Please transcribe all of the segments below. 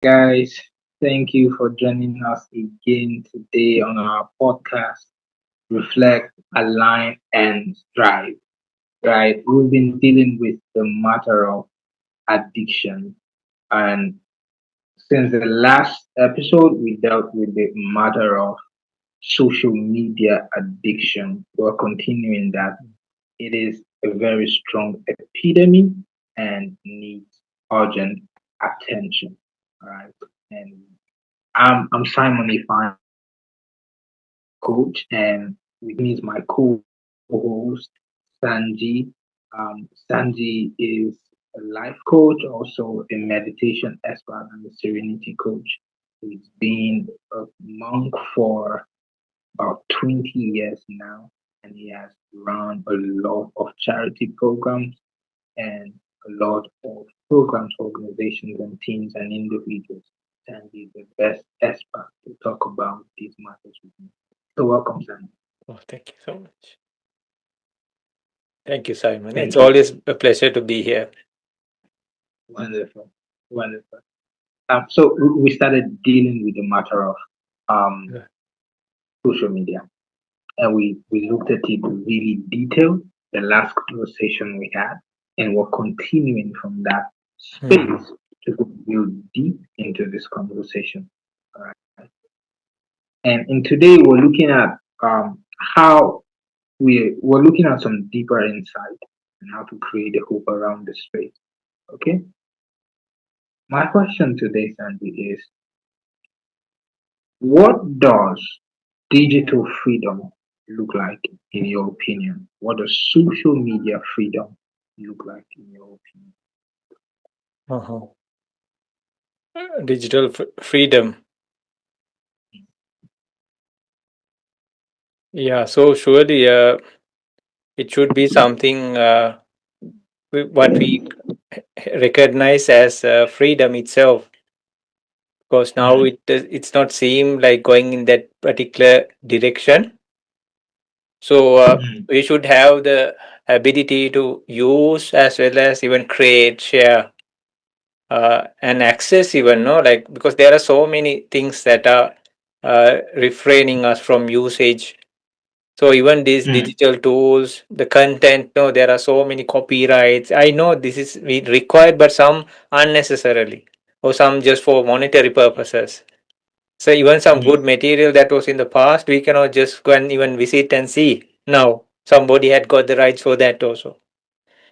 guys. Thank you for joining us again today on our podcast, Reflect, Align, and Strive. Right? We've been dealing with the matter of addiction. And since the last episode, we dealt with the matter of social media addiction. We're continuing that. It is a very strong epidemic and needs urgent attention. All right. And I'm Simon Ifeanyi, coach, and with me is my co-host Sanji. Sanji is a life coach, also a meditation expert and a serenity coach. He's been a monk for about 20 years now, and he has run a lot of charity programs and a lot of programs, organizations, and teams and individuals. And he's the best expert to talk about these matters with me. So welcome, Sam. Oh, thank you so much. Thank you, Simon. It's Thank you. always a pleasure to be here. Wonderful. Wonderful. So we started dealing with the matter of um, Yeah. social media, and we looked at it really detailed the last conversation we had, and we're continuing from that Mhm. space to go real deep into this conversation. All right. And in today we're looking at how we're looking at some deeper insight and how to create a hope around the space. Okay. My question today, Sandy, is what does digital freedom look like in your opinion? What does social media freedom look like in your opinion? Uh-huh. Digital freedom. Yeah, so surely it should be something what we recognize as freedom itself. Because now Mm, it's not seem like going in that particular direction. So mm, we should have the ability to use as well as even create, share, and access even no like because there are so many things that are refraining us from usage. So even these mm, digital tools, the content, no, there are so many copyrights. I know this is required, but some unnecessarily, or some just for monetary purposes. So even some mm, good material that was in the past, we cannot just go and even visit and see. Now somebody had got the rights for that also,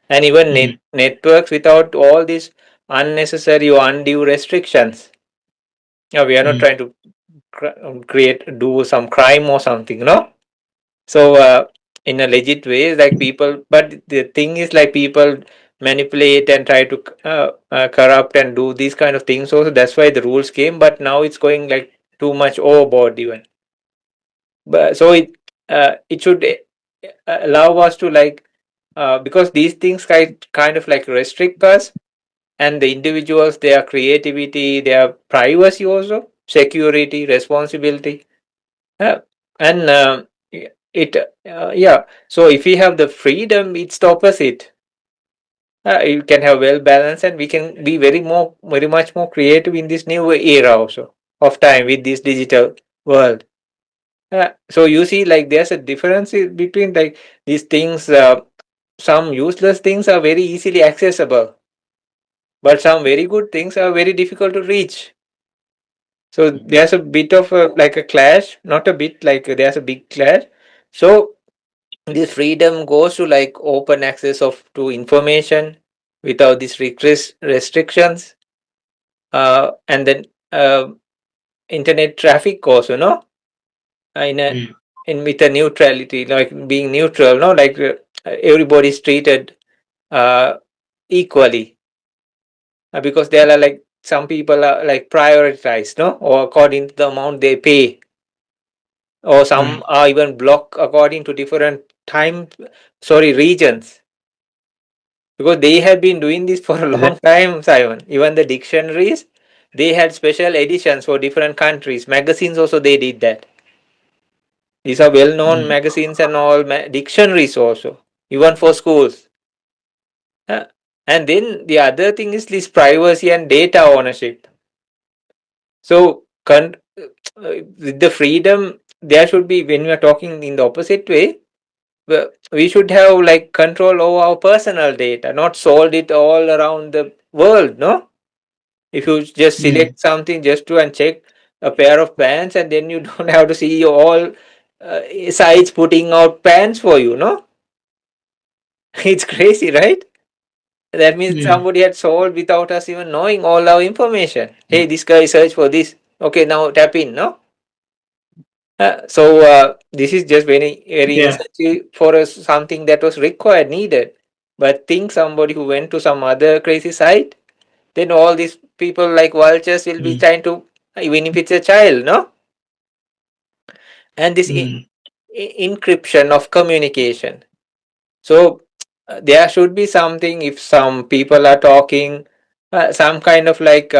and even mm, networks without all these unnecessary or undue restrictions. Yeah, we are not mm, trying to do some crime or something, no. So in a legit way, like people, but the thing is like people manipulate and try to corrupt and do these kind of things. Also, that's why the rules came. But now it's going like too much overboard even. But so it should allow us to like because these things kind of like restrict us and the individuals, their creativity, their privacy, also security, responsibility. uh, and it yeah, so if we have the freedom, it's the opposite. You can have well balance and we can be very much more creative in this new era also of time with this digital world. So you see like there's a difference between like these things. Some useless things are very easily accessible, but some very good things are very difficult to reach. So mm, there's a bit of like a clash, not a bit, like there's a big clash. So this freedom goes to like open access of to information without these restrictions, and then internet traffic also, no, in a mm, in with a neutrality, like being neutral, no, like everybody's treated uh, equally, because there are like some people are like prioritized, no, or according to the amount they pay, or some mm, are even blocked according to different time, sorry, regions, because they have been doing this for a Is long time, Simon. Even the dictionaries, they had special editions for different countries. Magazines also they did that. These are well-known mm, magazines and all dictionaries also, even for schools. Uh, and then the other thing is this privacy and data ownership. So with the freedom, there should be, when we are talking in the opposite way, we should have like control over our personal data, not sold it all around the world, no? If you just mm, select something just to and check a pair of pants, and then you don't have to see all sites putting out pants for you, no? It's crazy, right? That means mm, somebody had sold without us even knowing all our information. Hey, this guy searched for this. Okay, now tap in, no? This is just very yeah, innocently for us something that was required, needed. But think somebody who went to some other crazy site, then all these people like vultures will be mm, trying to, even if it's a child, no? And this mm, encryption of communication. So there should be something if some people are talking, some kind of like.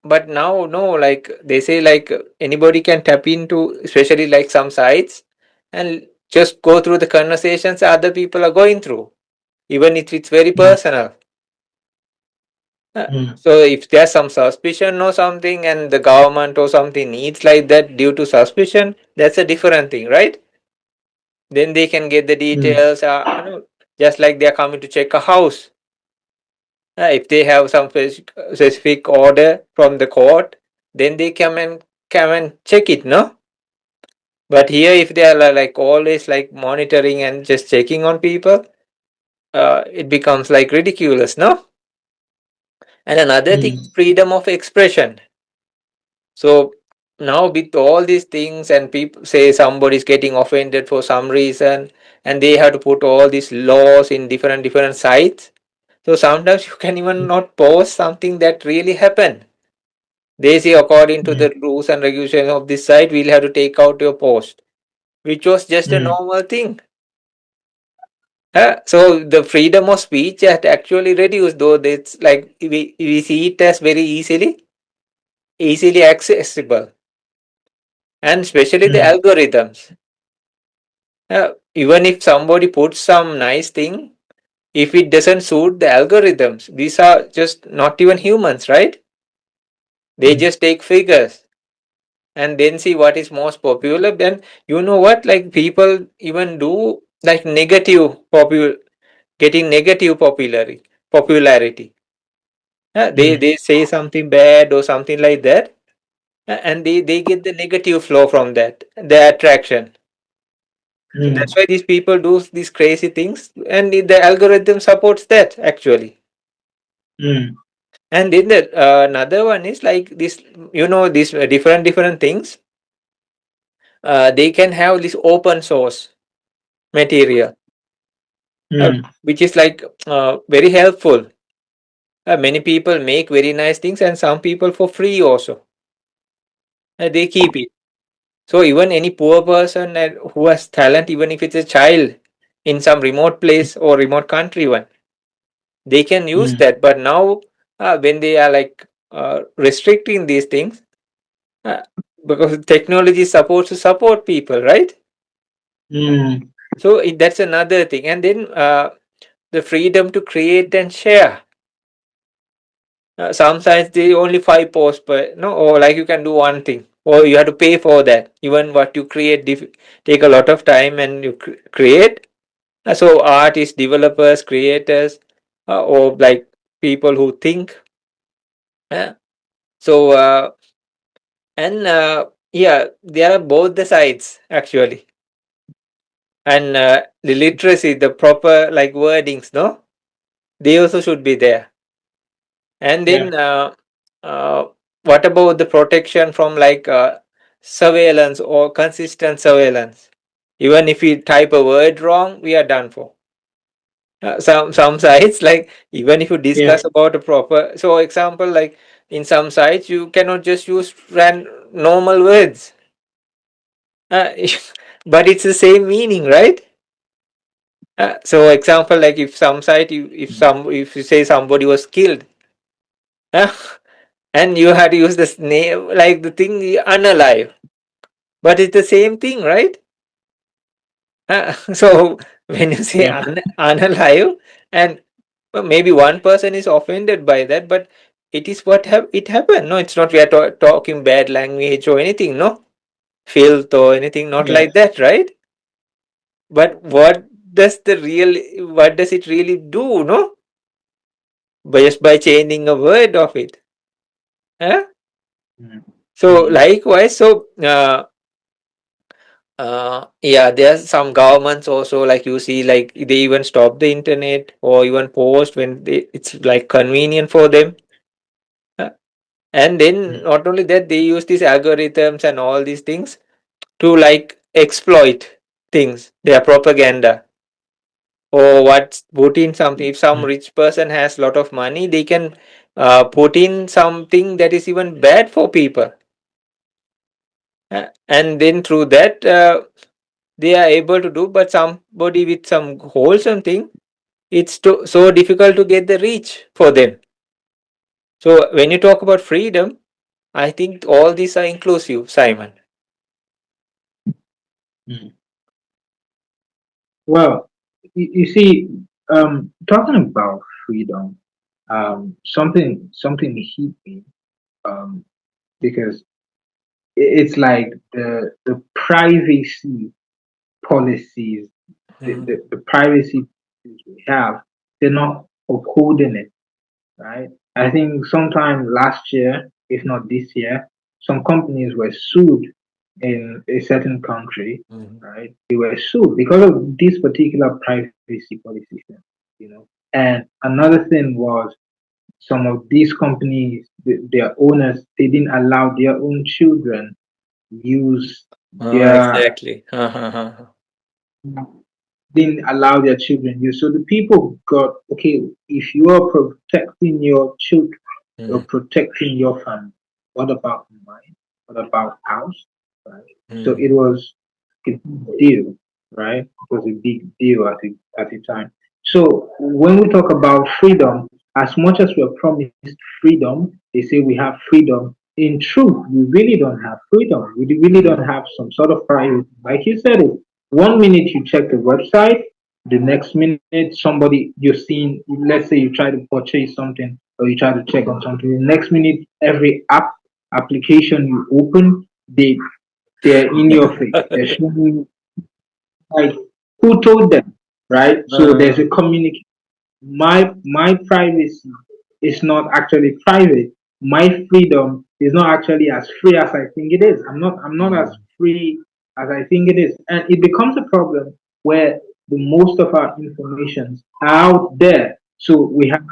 But now, no, like they say, like anybody can tap into, especially like some sites, and just go through the conversations other people are going through, even if it's very mm, personal. mm, So if there's some suspicion or something, and the government or something needs like that due to suspicion, that's a different thing, right? Then they can get the mm, details. Just like they're coming to check a house. If they have some specific order from the court, then they come and check it, no? But here, if they are like always like monitoring and just checking on people, it becomes like ridiculous, no? And another thing is mm, freedom of expression. So now with all these things, and people say somebody's getting offended for some reason, and they have to put all these laws in different sites. So sometimes you can even not post something that really happened. They say according to mm, the rules and regulations of this site, we'll have to take out your post, which was just a mm, normal thing. So the freedom of speech had actually reduced, though it's like we see it as very easily accessible, and especially the mm, algorithms. Even if somebody puts some nice thing, if it doesn't suit the algorithms, these are just not even humans, right? They mm, just take figures and then see what is most popular. Then you know what, like people even do like getting negative popularity. mm, They say something bad or something like that, and they get the negative flow from that, the attraction. So mm, that's why these people do these crazy things, and the algorithm supports that actually. mm, And then the another one is like this, these different things. They can have this open source material, mm, which is like very helpful. Many people make very nice things, and some people for free also. They keep it. So even any poor person who has talent, even if it's a child in some remote place or remote country, one, they can use mm, that. But now, when they are like restricting these things, uh, because technology is supposed to support people, right? mm, So that's another thing. And then the freedom to create and share. Some sites they only 5 posts per, no, or like you can do one thing, or you have to pay for that. Even what you create take a lot of time, and you create. So artists, developers, creators, or like people who think. Uh, so and yeah, there are both the sides actually, and the literacy, the proper like wordings, no, they also should be there. And yeah, then uh, what about the protection from like surveillance or consistent surveillance? Even if we type a word wrong, we are done for. Some sites, like even if you yeah, discuss about a proper, so example, like in some sites you cannot just use normal words, uh, but it's the same meaning, right? So example, like if some site, if you say somebody was killed, uh, and you had to use this name, like the thing unalive, but it's the same thing, right? So when you say yeah, unalive, and maybe one person is offended by that, but it is what have it happened. No, it's not we are talking bad language or anything. No, filth or anything. Not like Yes. that, right? But what does it really do? No, by just by changing a word of it. Huh? Mm. So Mm. likewise, yeah, there's some governments also, like you see, like they even stop the internet or even post when it's like convenient for them. Uh, And then Mm. not only that, they use these algorithms and all these things to like exploit things, their propaganda. Or what put in something. If some Mm. rich person has lot of money, they can put in something that is even bad for people. And then through that, they are able to do. But somebody with some wholesome thing, it's so difficult to get the reach for them. So when you talk about freedom, I think all these are inclusive, Simon. Mm. Well, you see, talking about freedom, something hit me, um, because it's like the privacy policies, Mm, the privacy policies we have, they're not upholding it, right? I think sometime last year, if not this year, some companies were sued in a certain country, mm, right? They were sued because of this particular privacy policy, you know. And another thing was some of these companies, their owners, they didn't allow their own children use their exactly. didn't allow their children use. So the people got okay. If you are protecting your children, you're Mm, protecting your family. What about mine? What about ours? Right. So mm, it was a big deal, right? It was a big deal at the time. So when we talk about freedom, as much as we're promised freedom, they say we have freedom. In truth, we really don't have freedom. We really mm, don't have some sort of privacy. Like you said, it 1 minute you check the website, the next minute somebody you're seeing, let's say you try to purchase something or you try to check on mm. something, the next minute every application you open, they're in your face. They're showing you like who told them, right? So there's Uh, a communication. My privacy is not actually private. My freedom is not actually as free as I think it is. I'm not as mm, free as I think it is. And it becomes a problem where the most of our informations are out there. So we have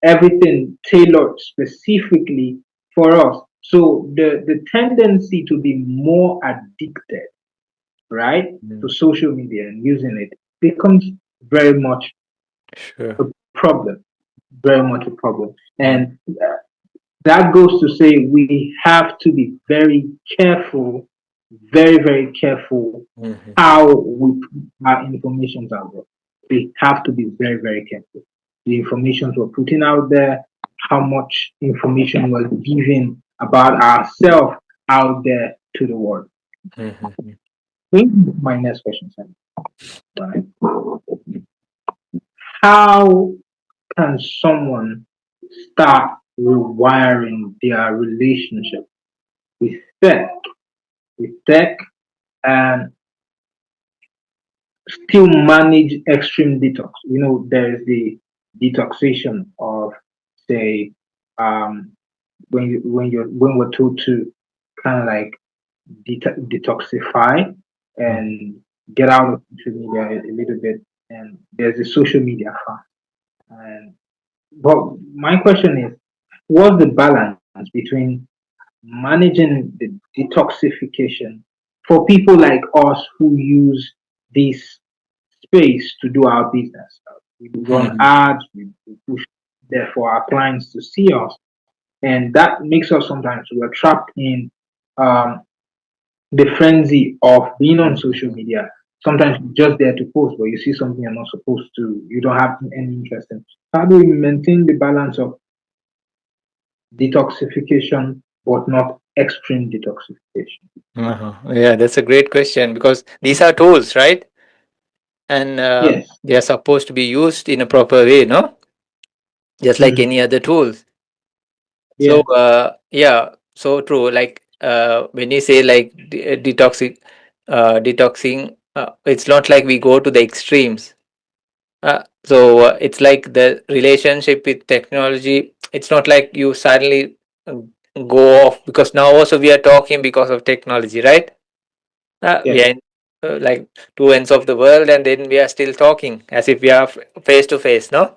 everything tailored specifically for us. So the tendency to be more addicted, right, to mm, social media and using it becomes very much sure. a problem, very much a problem. Mm, And that goes to say we have to be very careful, very, very careful mhm, how we put our information out there. We have to be very, very careful. The information we're putting out there, how much information we're giving about ourselves out there to the world. mhm, Bring my next question, Sam. Right? How can someone start rewiring their relationship with tech, with tech, and still manage extreme detox? There is the detoxation of, say, um, when we're told to kind of like detoxify mm, and get out of social media a little bit, and there's the social media fast. And but my question is, what's the balance between managing the detoxification for people like us who use this space to do our business? We run mhm, ads, we push there for our clients to see us, and that makes us sometimes we're trapped in um, the frenzy of being on social mhm. media. Sometimes you're just there to post, but you see something you're not supposed to, you don't have any interest in. How do we maintain the balance of detoxification, but not extreme detoxification? Yeah, that's a great question because these are tools, right? And Yes. they are supposed to be used in a proper way, no? Just like Mm. any other tools. So Yeah. yeah, so true. Like when you say like detoxing, it's not like we go to the extremes. It's like the relationship with technology. It's not like you suddenly uh, go off, because now also we are talking because of technology, right? We Yeah. are in, like two ends of the world, and then we are still talking as if we are face to face, no?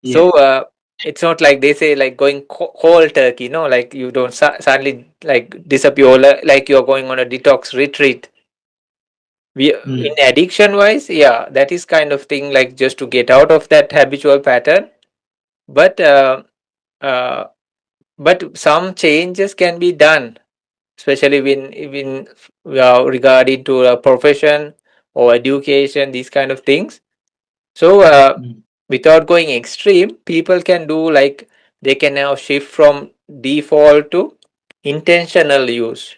So Yeah. it's not like they say like going cold turkey, no? Like you don't suddenly like disappear, like you're going on a detox retreat. We in Mm. addiction wise, yeah, that is kind of thing like just to get out of that habitual pattern. But uh, but some changes can be done, especially when regarding to a profession or education, these kind of things. So Mm. without going extreme, people can do like they can now shift from default to intentional use.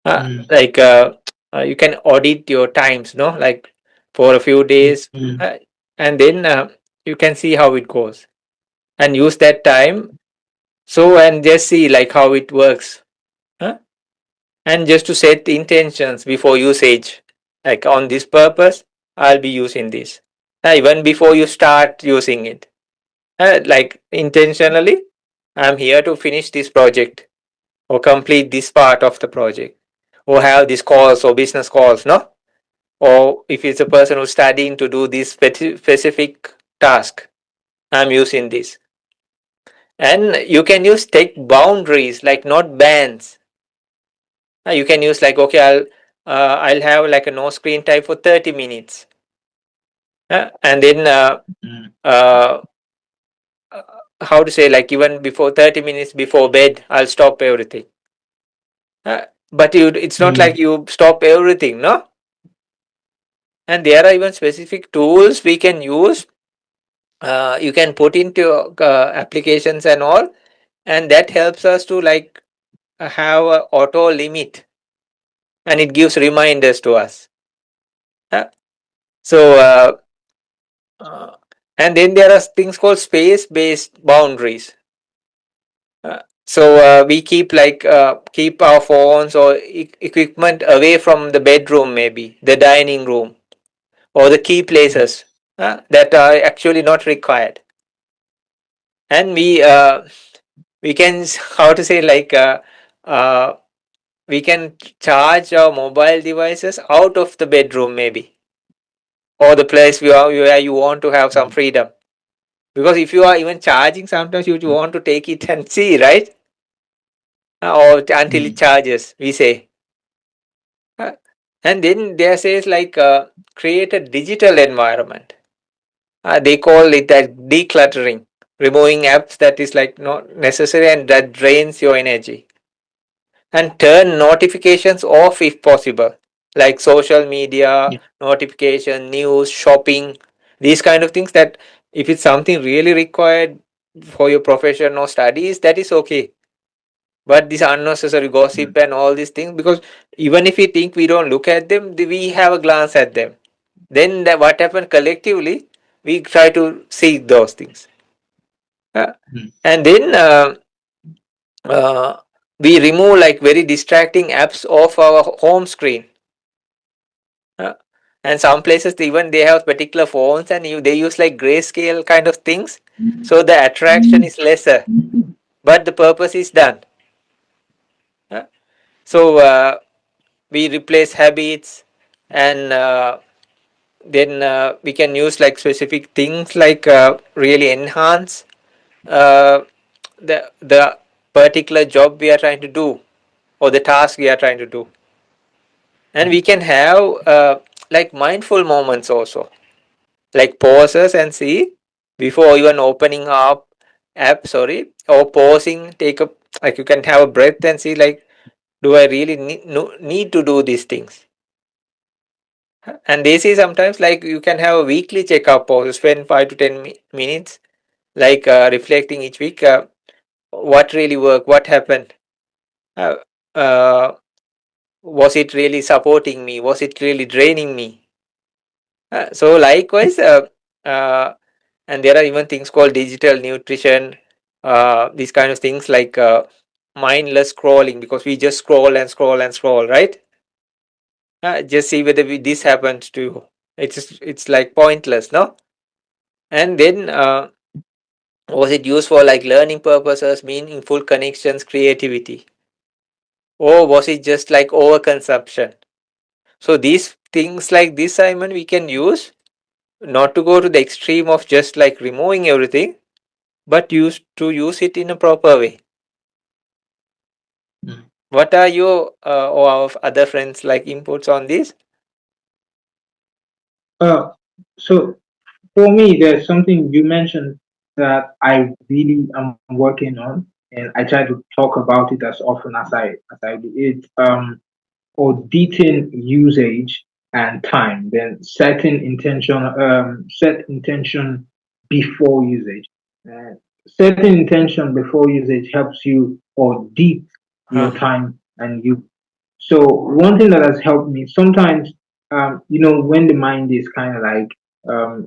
Mm. Like you can audit your times, no, like for a few days, Mm. uh, and then you can see how it goes and use that time. So and just see like how it works, huh? And just to set the intentions before usage, like on this purpose I'll be using this, even before you start using it, like intentionally I'm here to finish this project or complete this part of the project or have these calls or business calls, no? Or if it's a person who's studying to do this specific task, I'm using this. And you can use tech boundaries, like not bans. You can use like, okay, I'll have like a no screen time for 30 minutes. And then Mm. uh, uh, how to say, like even before 30 minutes before bed, I'll stop everything. But it's not like Mm. you stop everything, no? And there are even specific tools we can use. You can put into applications and all, and that helps us to like have a auto limit, and it gives reminders to us. Uh, so uh, and then there are things called space based boundaries. We keep like keep our phones or equipment away from the bedroom, maybe the dining room or the key Mm. places that are actually not required. And we can how to say like uh, we can charge our mobile devices out of the bedroom, maybe, or the place where you want to have some Mm. freedom. Because if you are even charging, sometimes you want to take it and see, right? Or until it Mm. charges, we say. Uh, and then there says like create a digital environment. They call it that decluttering, removing apps that is like not necessary and that drains your energy. And turn notifications off if possible, like social media Yeah. notification, news, shopping, these kind of things. That if it's something really required for your profession or studies, that is okay. But this unnecessary gossip Mm. and all these things, because even if we think we don't look at them, we have a glance at them. Then what happened collectively, we try to see those things. Uh, Mm. and then uh, we remove like very distracting apps off our home screen. Uh, and some places even they have particular phones, and they use like grayscale kind of things, so the attraction is lesser, but the purpose is done. Uh, so we replace habits, and then we can use like specific things like really enhance uh, the particular job we are trying to do or the task we are trying to do. And we can have like mindful moments also, like pauses and see before even opening up app, sorry, or pausing, take a, like you can have a breath and see like, do I really need to do these things? And they say sometimes like you can have a weekly checkup pause, spend 5 to 10 minutes, like reflecting each week, what really worked, what happened, uh, uh, was it really supporting me, was it really draining me? So likewise, uh, and there are even things called digital nutrition, these kind of things like mindless scrolling, because we just scroll and scroll and scroll, right? Just see whether this happens to you. It's like pointless, no? And then was it used for like learning purposes, meaningful connections, creativity, or was it just like overconsumption? So these things like this, Simon, we can use, not to go to the extreme of just like removing everything, but use it in a proper way. Mm. What are your or our other friends like inputs on this? Uh, so for me, there's something you mentioned that I really am working on, and I try to talk about it as often as I do. It's auditing usage and time, then set intention before usage. Uh, Setting intention before usage helps you audit your Uh-huh. time and you. So one thing that has helped me sometimes, when the mind is kind of like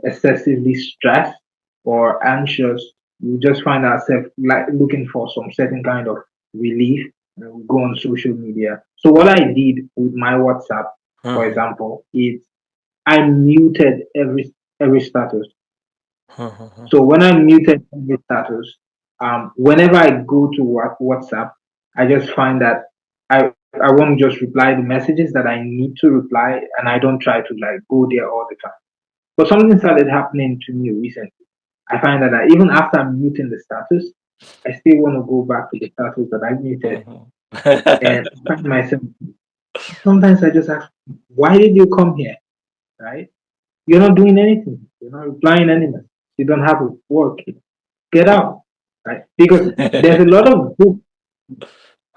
excessively stressed or anxious, you just find ourselves like looking for some certain kind of relief. We go on social media. So what I did with my WhatsApp, for Uh-huh. example, is I muted every status. Uh-huh. So when I muted every status, whenever I go to WhatsApp, I just find that I won't just reply the messages that I need to reply, and I don't try to like go there all the time. But something started happening to me recently. I find that even after I'm muting the status, I still want to go back to the status that I muted, and I find myself sometimes I just ask, why did you come here? Right? You're not doing anything. You're not replying anything. You don't have to work. Get out, right? Because there's a lot of books,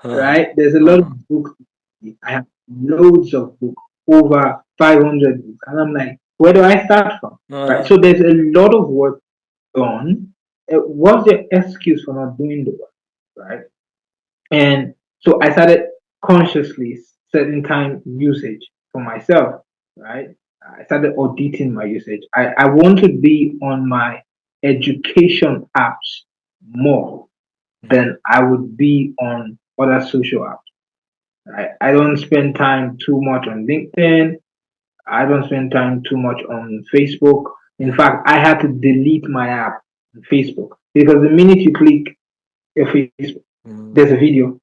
Uh-huh. right? There's a lot Uh-huh. of books. I have loads of books, over 500 books, and I'm like, where do I start from, right? Uh-huh. So there's a lot of work done. What's the excuse for not doing the work, right? And so I started consciously setting time usage for myself, right? I started auditing my usage. I want to be on my education apps more than I would be on other social apps. Right? I don't spend time too much on LinkedIn. I don't spend time too much on Facebook. In fact, I had to delete my app on Facebook because the minute you click a Facebook, there's a video.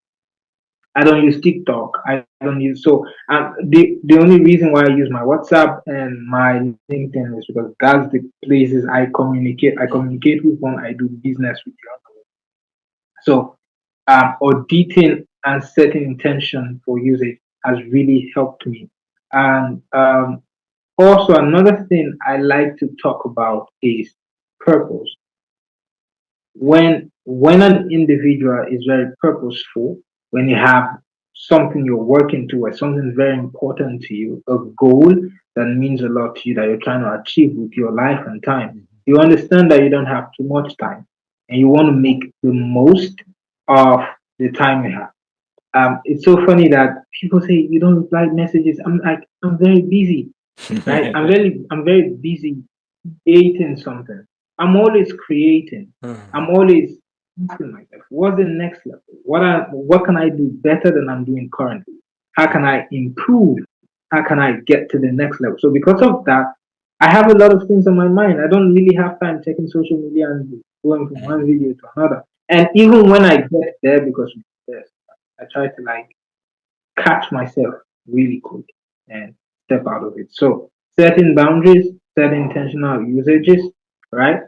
I don't use TikTok. I don't use so the only reason why I use my WhatsApp and my LinkedIn is because that's the places I communicate. I communicate with one. I do business with the other. So auditing and setting intention for usage has really helped me. And also another thing I like to talk about is purpose. When an individual is very purposeful, when you have something you're working towards, something very important to you, a goal that means a lot to you that you're trying to achieve with your life and time, you understand that you don't have too much time and you want to make the most of the time you have. It's so funny that people say you don't reply messages. I'm like, I'm very busy, right? I'm very busy creating something. I'm always creating. I'm Uh-huh. always asking myself, what's the next level? What can I do better than I'm doing currently? How can I improve? How can I get to the next level? So because of that, I have a lot of things on my mind. I don't really have time checking social media and going from one video to another. And even when I get there, because of this, I try to like catch myself really quick and step out of it. So setting boundaries, setting intentional usages, right?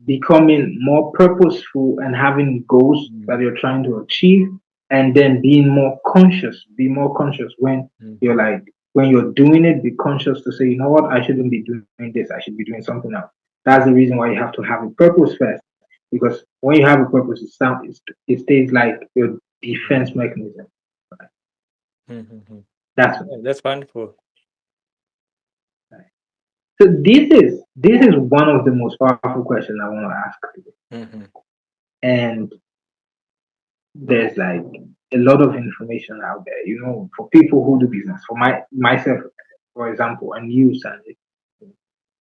Becoming more purposeful and having goals that you're trying to achieve, and then being more conscious. Be more conscious when you're like when you're doing it. Be conscious to say, you know what, I shouldn't be doing this. I should be doing something else. That's the reason why you have to have a purpose first, because when you have a purpose, it stays like your defense mechanism. Right? Mhm. That's Yeah, that's wonderful. right. So this is one of the most powerful questions I want to ask today. Mhm. And there's like a lot of information out there, for people who do business. For myself, for example, and you, Sandy,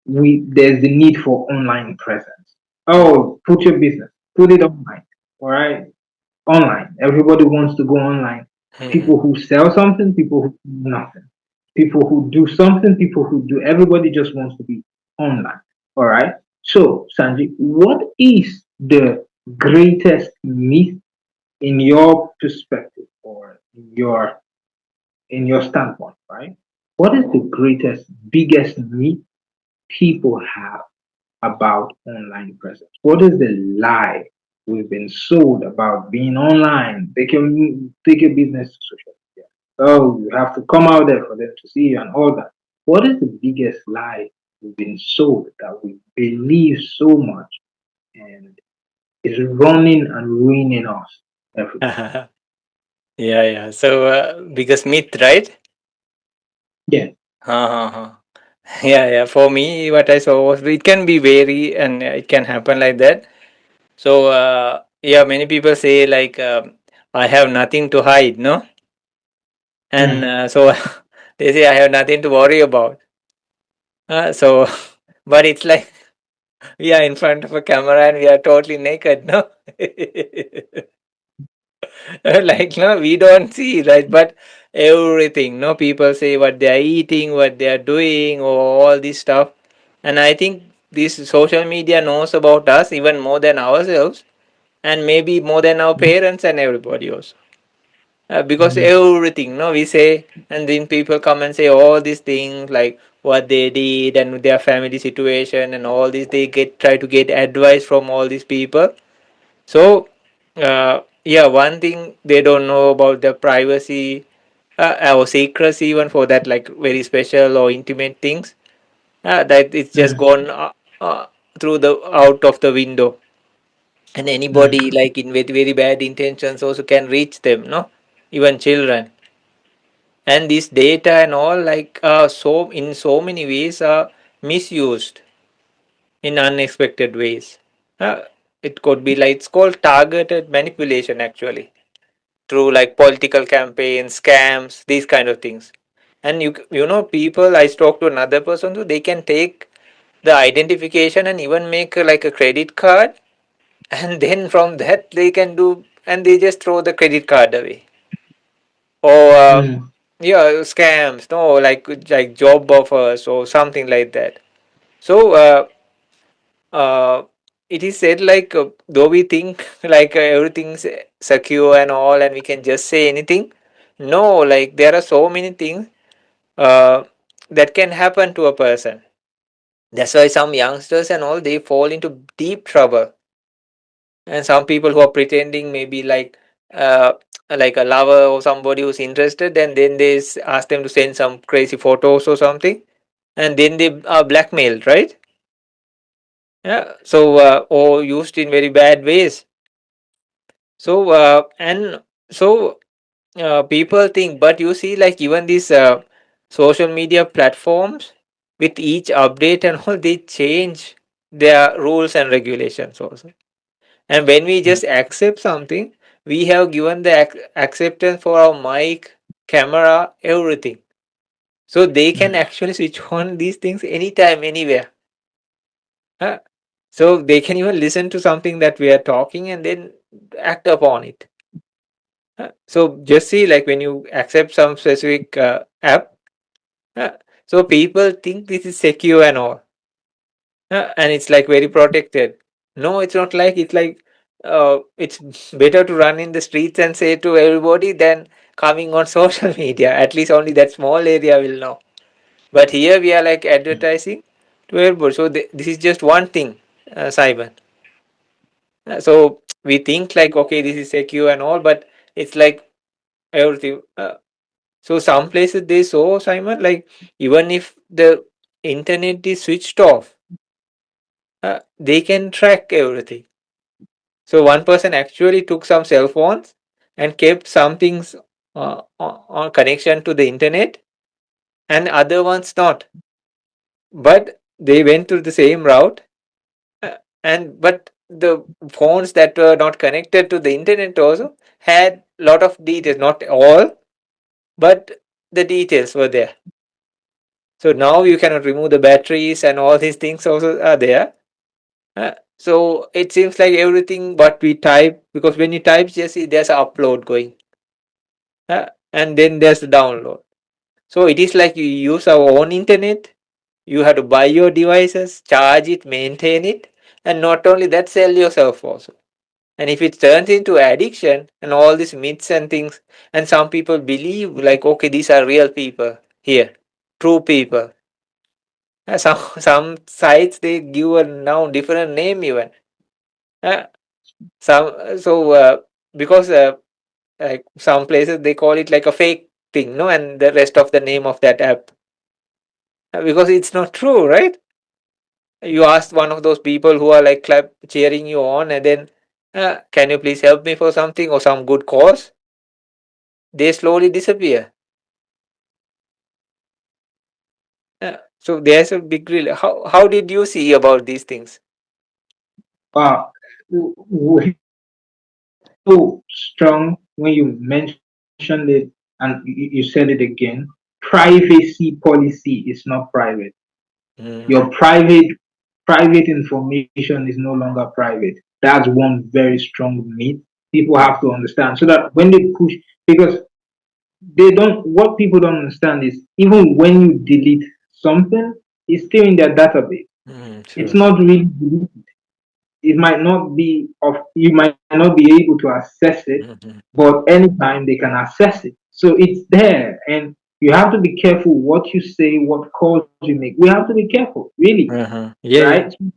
we there's the need for online presence. Oh, put your business. Put it online. All right, online. Everybody wants to go online. Mhm. People who sell something, people who do nothing. People who do something, people who do. Everybody just wants to be online. All right. So, Sanji, what is the greatest myth in your perspective or in your standpoint, right? What is the greatest, biggest myth people have about online presence? What is the lie we've been sold about being online? Take your business to social media. Oh, you have to come out there for them to see you and all that. What is the biggest lie we've been sold that we believe so much and is running and ruining us every day? Yeah, yeah. So, biggest myth, right? Yeah. Uh-huh. Yeah, yeah. For me, what I saw was it can be vary and it can happen like that. So, yeah, many people say like I have nothing to hide, no, and Mm. so they say I have nothing to worry about. So, but it's like we are in front of a camera and we are totally naked, no. Like no, we don't see, right? But everything, no, people say what they are eating, what they are doing, or all this stuff. And I think this social media knows about us even more than ourselves, and maybe more than our parents and everybody also. Because Mm. everything, no, we say, and then people come and say all these things like what they did and their family situation and all this. They get try to get advice from all these people. So, yeah, one thing they don't know about the privacy or secrecy, even for that, like very special or intimate things, that it's just Mm. gone through the out of the window, and anybody Mm. like in with very bad intentions also can reach them, no, even children. And this data and all like so in so many ways are misused in unexpected ways. Uh, it could be like it's called targeted manipulation actually through like political campaigns, scams, these kind of things. And you know people I talked to another person too, they can take the identification and even make like a credit card, and then from that they can do and they just throw the credit card away. Or Mm. yeah, scams, no, like job offers or something like that. So uh, it is said like though we think like everything's secure and all and we can just say anything, no, like there are so many things uh, that can happen to a person. That's why some youngsters and all they fall into deep trouble. And some people who are pretending maybe uh, like a lover or somebody who's interested, and then they ask them to send some crazy photos or something, and then they are blackmailed, right? Yeah, so or used in very bad ways. So and so people think, but you see, like even these social media platforms, with each update and all, they change their rules and regulations also. And when we just accept something, we have given the acceptance for our mic, camera, everything. So they can Mm. actually switch on these things anytime, anywhere. Huh? So they can even listen to something that we are talking and then act upon it. So just see, like when you accept some specific app, uh, so people think this is secure and all, and it's like very protected. No, it's not like it's like it's better to run in the streets and say to everybody than coming on social media. At least only that small area will know. But here we are like advertising to everybody. So this is just one thing, Simon. So we think like okay, this is secure and all, but it's like everything. So some places they saw Simon like even if the internet is switched off, they can track everything. So one person actually took some cell phones and kept some things on connection to the internet, and other ones not. But they went to the same route, and but the phones that were not connected to the internet also had lot of details, not all, but the details were there. So now you cannot remove the batteries and all these things also are there. So it seems like everything what we type, because when you type, just see there's an upload going, and then there's the download. So it is like you use our own internet. You have to buy your devices, charge it, maintain it, and not only that, sell yourself also. And if it turns into addiction and all these myths and things, and some people believe like, okay, these are real people here, true people. Some sites they give a now different name even. Uh, because like some places they call it like a fake thing, no, and the rest of the name of that app, because it's not true, right? You ask one of those people who are like cheering you on, and then can you please help me for something or some good cause, they slowly disappear. So there's a big real. How did you see about these things? It's so strong when you mentioned it and you said it again. Privacy policy is not private. Your Mm, private information is no longer private. That's one very strong myth people have to understand. So that when they push, because they don't, what people don't understand is even when you delete something, it's still in their database. It's true. not really deleted. It might not be of, you might not be able to access it, Mm-hmm. but anytime they can access it. So it's there, and you have to be careful what you say, what calls you make. We have to be careful, really, Uh-huh. Yeah, right? yeah.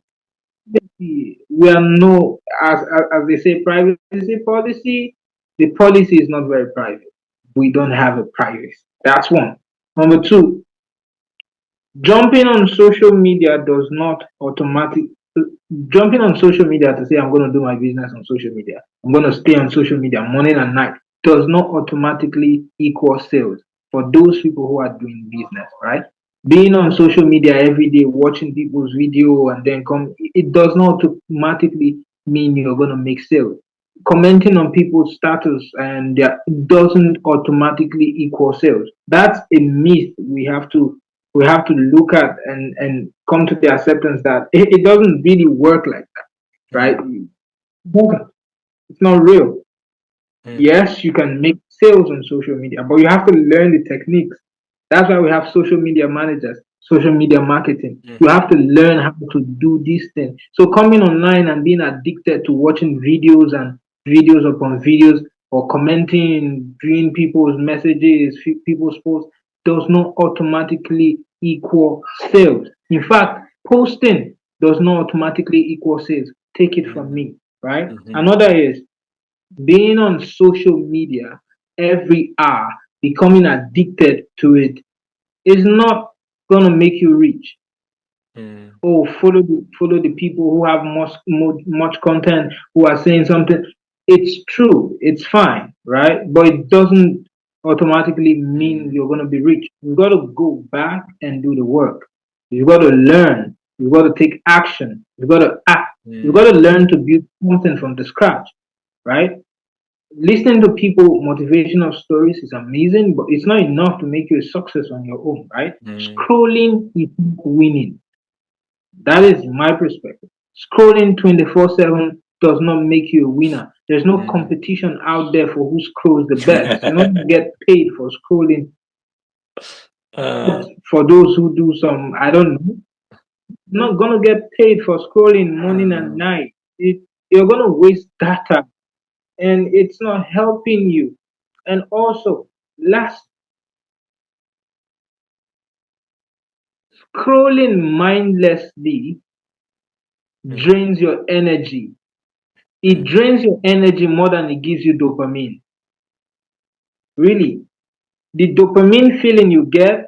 We are no, as they say, privacy policy. The policy is not very private. We don't have a privacy. That's one. Number two, jumping on social media does not automatic jumping on social media to say I'm going to do my business on social media, I'm going to stay on social media morning and night, does not automatically equal sales for those people who are doing business, right? Being on social media every day, watching people's video and then come, it does not automatically mean you're going to make sales. Commenting on people's status and it doesn't automatically equal sales. That's a myth we have to look at and come to the acceptance that it doesn't really work like that, right? Mm, It's not real. mm, Yes, you can make sales on social media, but you have to learn the techniques. That's why we have social media managers, social media marketing. You mm, have to learn how to do these things. So coming online and being addicted to watching videos and videos upon videos or commenting, viewing people's messages, people's posts does not automatically equal sales. In fact, posting does not automatically equal sales. Take it from mm, me, right? mm, Another is being on social media every hour, becoming addicted to it, is not gonna make you rich. mm, Oh, follow the people who have much content, who are saying something. It's true, it's fine, right? But it doesn't automatically mean mm, you're gonna be rich. You've got to go back and do the work. You've got to learn. You've got to take action. You've got to act. You've got mm, to learn to build something from the scratch, right? Listening to people motivational stories is amazing, but it's not enough to make you a success on your own, right? mm, Scrolling is not winning. That is my perspective. Scrolling 24/7 does not make you a winner. There's no mm. competition out there for who scrolls the best. You're not gonna get paid for scrolling. uh, For those who do some, I don't know, you're not gonna get paid for scrolling morning and uh, night. You're gonna waste data, and it's not helping you. And also, last, scrolling mindlessly mm, drains your energy. It mm, drains your energy more than it gives you dopamine. Really. The dopamine feeling you get,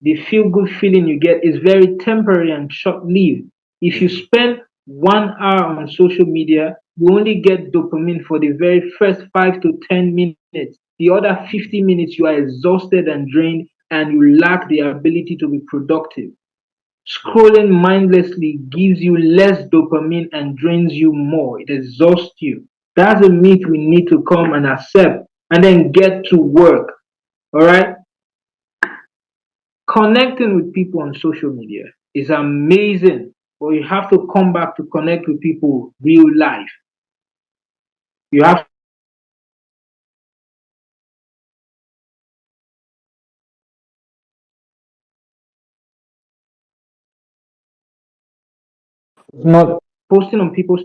the feel good feeling you get is very temporary and short lived. If you mm, spend 1 hour on social media, you only get dopamine for the very first 5 to 10 minutes. The other 50 mm, minutes, you are exhausted and drained, and you lack the ability to be productive. Scrolling mindlessly gives you less dopamine and drains you more. It exhausts you. That's a myth we need to come and accept and then get to work. All right? Connecting with people on social media is amazing, but you have to come back to connect with people real life. You have to come back to connect with people real life. Not posting on people's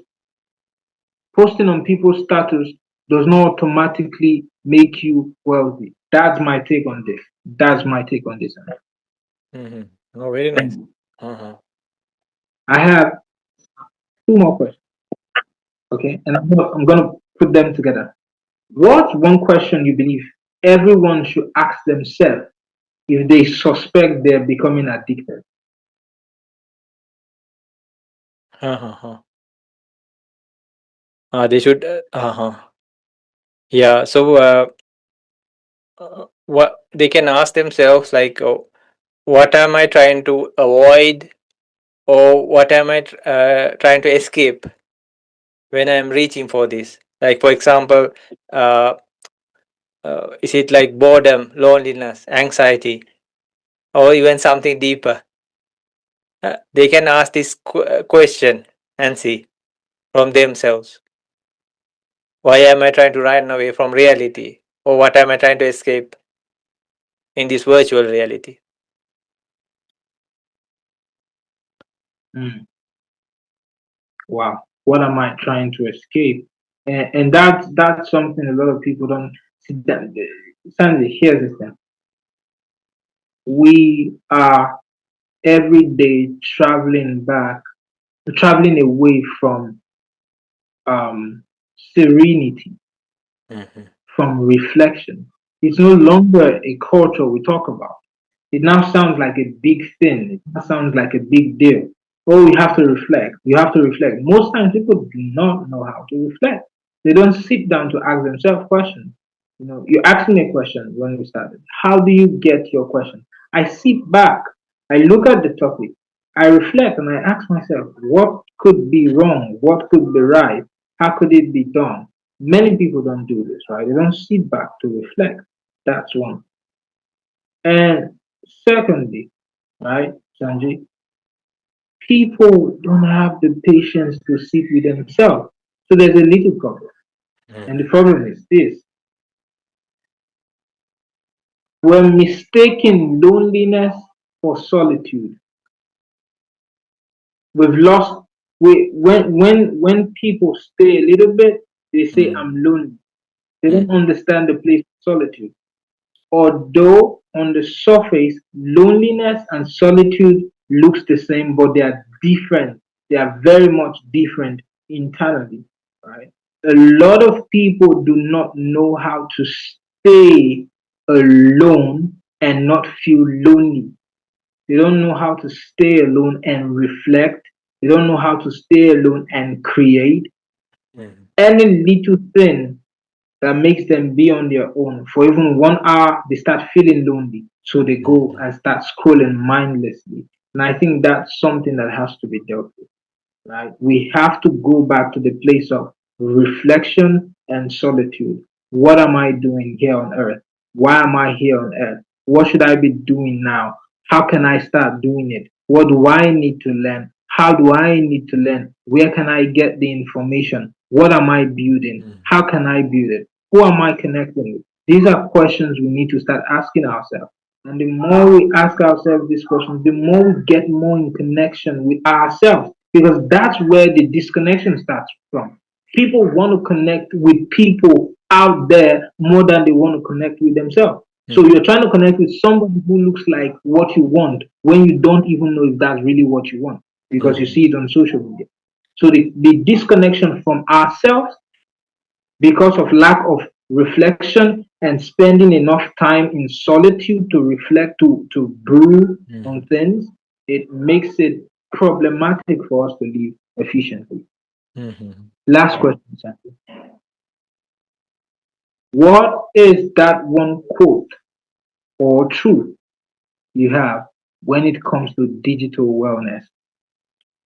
posting on people's status does not automatically make you wealthy. That's my take on this. That's my take on this. Mm-hmm. Oh, very nice. Uh-huh. I have two more questions, okay? And I'm gonna put them together. What's one question you believe everyone should ask themselves if they suspect they're becoming addicted? Uh-huh. They should. Uh-huh. Yeah. So, what they can ask themselves, like, oh, what am I trying to avoid, or what am I trying to escape when I'm reaching for this? Like, for example, uh, is it like boredom, loneliness, anxiety, or even something deeper? They can ask this question and see from themselves. Why am I trying to run away from reality? Or what am I trying to escape in this virtual reality? Hmm. Wow, what am I trying to escape? And that's something a lot of people don't see. That Sandy, here's the thing: we are every day traveling away from um, serenity, Mm-hmm. from reflection. It's no longer a culture we talk about. It now sounds like a big thing. It now sounds like a big deal. Oh, you have to reflect. You have to reflect. Most times people do not know how to reflect. They don't sit down to ask themselves questions. You asked me a question when we started. How do you get your question? I sit back, I look at the topic, I reflect, and I ask myself, what could be wrong? What could be right? How could it be done? Many people don't do this, right? They don't sit back to reflect. That's one. And secondly, right, Sanjay, people don't have the patience to sit with themselves. So there's a little problem. And the Mm-hmm. problem is this: we're mistaking loneliness for solitude. We've lost when people stay a little bit, they say Mm-hmm. I'm lonely. They don't Mm-hmm. understand the place of solitude. Although on the surface, loneliness and solitude looks the same, but they are different. They are very much different internally, right? A lot of people do not know how to stay alone and not feel lonely. They don't know how to stay alone and reflect. They don't know how to stay alone and create. Mm-hmm. Any little thing that makes them be on their own for even 1 hour, they start feeling lonely. So they go Mm-hmm. and start scrolling mindlessly. And I think that's something that has to be dealt with, right? We have to go back to the place of reflection and solitude. What am I doing here on earth? Why am I here on earth? What should I be doing now? How can I start doing it? What do I need to learn? How do I need to learn? Where can I get the information? What am I building? How can I build it? Who am I connecting with? These are questions we need to start asking ourselves. And the more we ask ourselves these questions, the more we get more in connection with ourselves, because that's where the disconnection starts from. People want to connect with people out there more than they want to connect with themselves. So Mm-hmm. you're trying to connect with somebody who looks like what you want when you don't even know if that's really what you want because you Mm-hmm. see it on social media. So the disconnection from ourselves because of lack of reflection and spending enough time in solitude to reflect, to brew on things, it makes it problematic for us to live efficiently. Mm-hmm. Last question, Santi. What is that one quote or truth you have when it comes to digital wellness?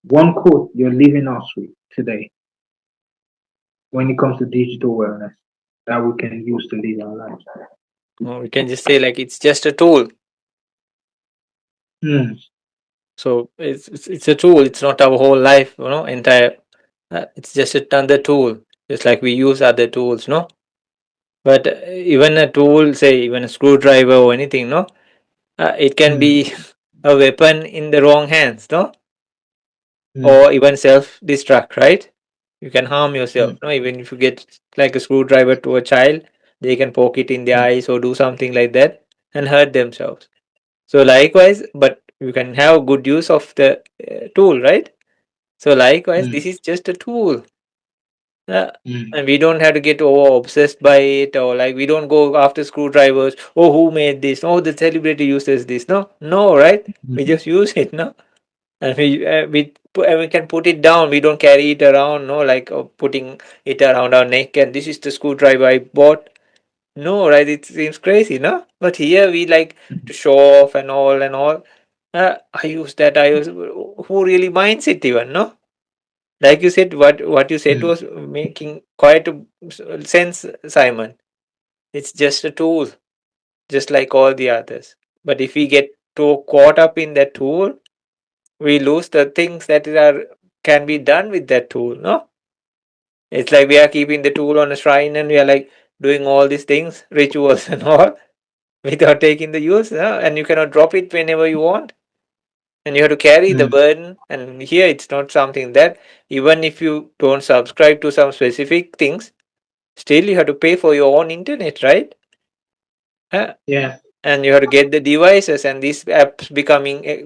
One quote you're leaving us with today when it comes to digital wellness that we can use to live our lives. Or we can just say like it's just a tool. Hmm. So it's a tool. It's not our whole life, entire. It's just another tool, just like we use other tools, no. But even a tool, say even a screwdriver or anything, no, it can mm, be a weapon in the wrong hands, no, mm, or even self-destruct, right? You can harm yourself, mm, no. Even if you get like a screwdriver to a child, they can poke it in the mm, eyes or do something like that and hurt themselves. So likewise, but you can have good use of the tool, right? So likewise, mm, this is just a tool. Uh, mm, and we don't have to get over obsessed by it, or like we don't go after screwdrivers. Oh, who made this? Oh, the celebrity uses this. No, no, right? We mm, just use it, no, and we can put it down. We don't carry it around, no, like putting it around our neck. And this is the screwdriver I bought. No, right? It seems crazy, no? But here we like to show off and all and all. I use that. I use. Who really minds it even, no? Like you said, what you said mm, was making quite a sense, Simon. It's just a tool, just like all the others. But if we get too caught up in that tool, we lose the things that are can be done with that tool. No, it's like we are keeping the tool on a shrine and we are like doing all these things, rituals and all, without taking the use. No? And you cannot drop it whenever you want, and you have to carry the mm, burden. And here, it's not something that even if you don't subscribe to some specific things, still you have to pay for your own internet, right? Uh, yeah. and you have to get the devices, and these apps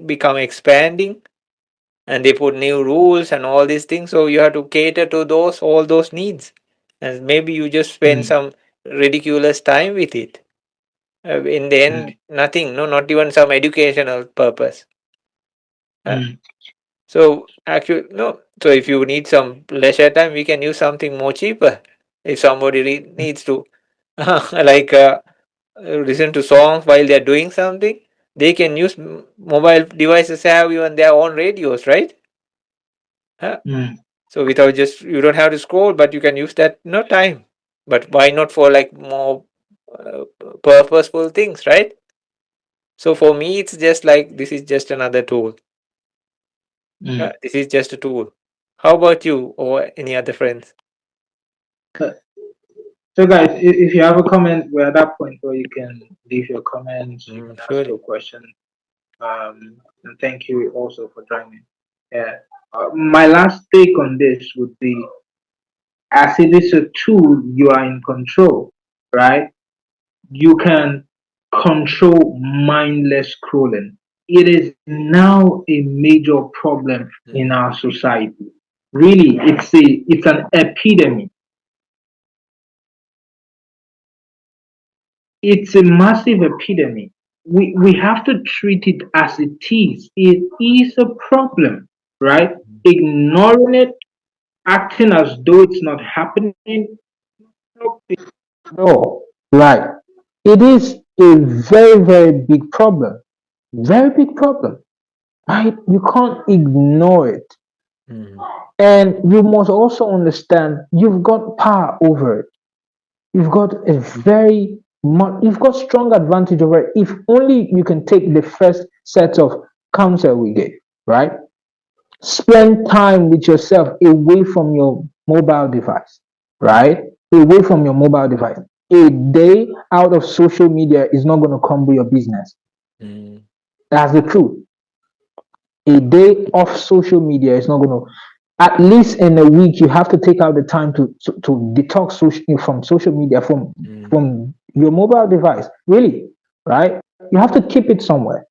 become expanding, and they put new rules and all these things. So you have to cater to those all those needs, and maybe you just spend Mm, some ridiculous time with it. In the end, mm, nothing. No, not even some educational purpose. Uh, mm, so actually, no. So if you need some leisure time, we can use something more cheaper. If somebody needs to, like listen to songs while they're doing something, they can use mobile devices have even their own radios, right? Huh? mm, So without just you don't have to scroll, but you can use that no time. But why not for like more uh, purposeful things, right? So for me, it's just like this is just another tool. mm. This is just a tool. How about you or any other friends? So, guys, if you have a comment, we're at that point where you can leave your comments, you can ask your Surely. question. And thank you also for joining. Yeah. My last take on this would be, as it is a tool, you are in control, right? You can control mindless scrolling. It is now a major problem in Mm, our society. Really, it's an epidemic. It's a massive epidemic. We have to treat it as it is. It is a problem, right? Ignoring it, acting as though it's not happening, no big no, right. It is a very, very big problem. Very big problem, right? You can't ignore it. mm, And you must also understand you've got power over it. You've got a very you've got strong advantage over it if only you can take the first set of counsel we gave, right? Spend time with yourself away from your mobile device, right? Away from your mobile device. A day out of social media is not going to crumble your business. mm, That's the truth. A day off social media is not going to, at least in a week, you have to take out the time to detox from social media, mm, from your mobile device, really, right? You have to keep it somewhere.